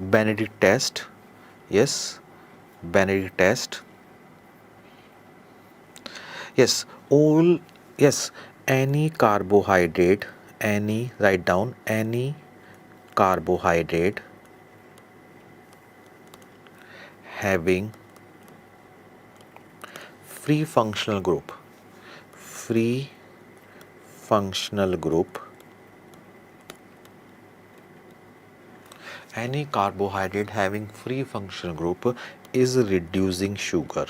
Benedict test. Yes, Benedict test. Yes, all, yes, any carbohydrate, any, write down, any carbohydrate having free functional group, free functional group, any carbohydrate having free functional group is reducing sugar.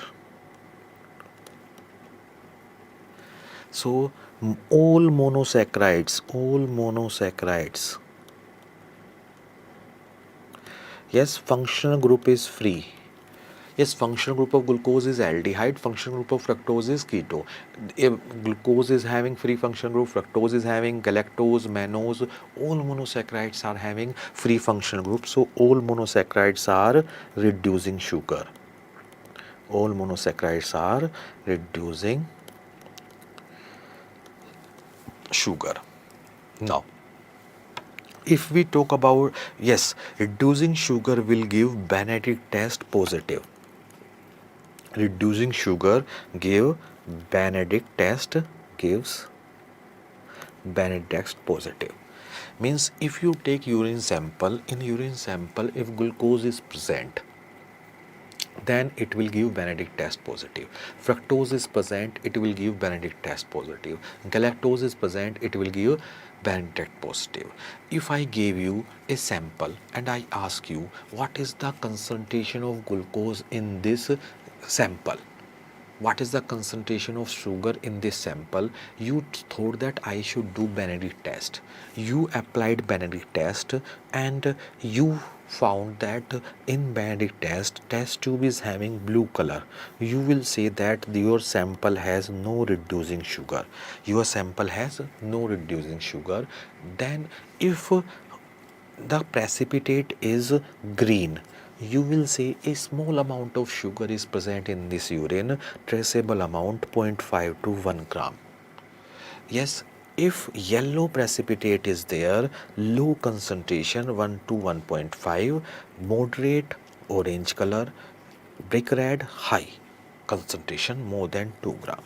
So all monosaccharides, yes, functional group is free. Yes, functional group of glucose is aldehyde, functional group of fructose is keto. If glucose is having free functional group, fructose is having galactose, mannose, all monosaccharides are having free functional group. So all monosaccharides are reducing sugar. All monosaccharides are reducing sugar. Now, if we talk about, yes, reducing sugar will give Benedict test positive. Reducing sugar give Benedict test gives Benedict test positive. Means if you take urine sample, in urine sample if glucose is present, then it will give Benedict test positive. Fructose is present, it will give Benedict test positive. Galactose is present, it will give Benedict positive. If I gave you a sample and I ask you what is the concentration of glucose in this sample, what is the concentration of sugar in this sample, you thought that I should do Benedict test. You applied Benedict test and you found that in Benedict test tube is having blue color. You will say that your sample has no reducing sugar. Your sample has no reducing sugar. Then if the precipitate is green, you will say a small amount of sugar is present in this urine, traceable amount 0.5 to 1 gram. Yes, if yellow precipitate is there, low concentration 1 to 1.5, moderate orange color, brick red high concentration more than 2 gram.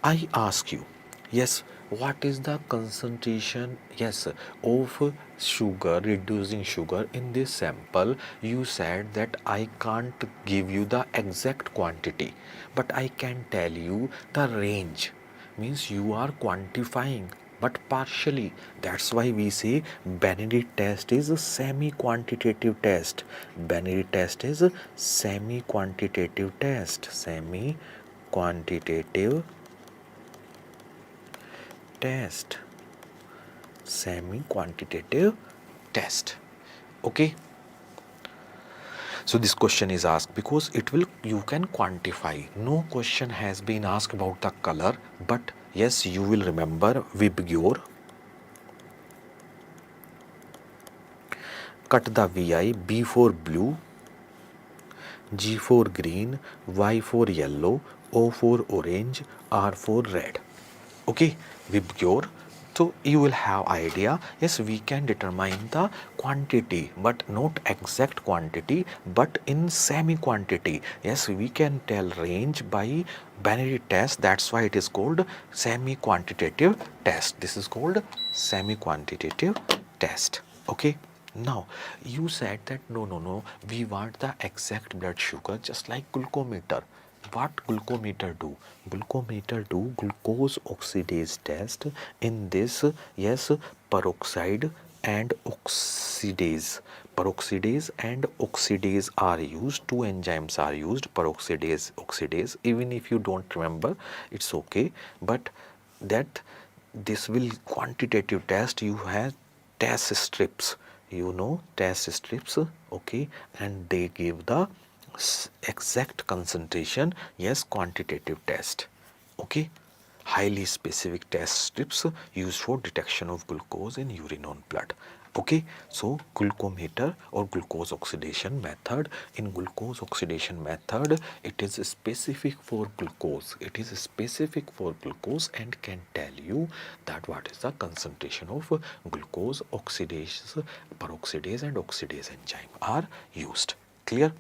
I ask you, yes, what is the concentration, yes, of sugar, reducing sugar in this sample? You said that I can't give you the exact quantity, but I can tell you the range. Means you are quantifying but partially. That's why we say Benedict test is a semi-quantitative test. Benedict test is a semi-quantitative test. Semi-quantitative test. Semi-quantitative test. Okay. So this question is asked because it will, you can quantify. No question has been asked about the color, but yes, you will remember Vibgyor. Cut the VI, B for blue, G for green, Y for yellow, O for orange, R for red. Okay, Vibgyor. So you will have idea, yes, we can determine the quantity, but not exact quantity, but in semi quantity. Yes, we can tell range by Benedict test. That's why it is called semi quantitative test. This is called semi quantitative test. Okay. Now you said that no, we want the exact blood sugar, just like glucometer. What glucometer do? Glucometer do glucose oxidase test. In this, yes, peroxide and oxidase. Peroxidase and oxidase are used. Two enzymes are used, peroxidase, oxidase. Even if you don't remember, it's okay. But that this will quantitative test. You have test strips. You know test strips, okay, and they give the exact concentration. Yes, quantitative test. Okay, highly specific test strips used for detection of glucose in urine or blood. Okay, so glucometer or glucose oxidation method. In glucose oxidation method, it is specific for glucose. It is specific for glucose and can tell you that what is the concentration of glucose oxidase, peroxidase and oxidase enzyme are used. Clear?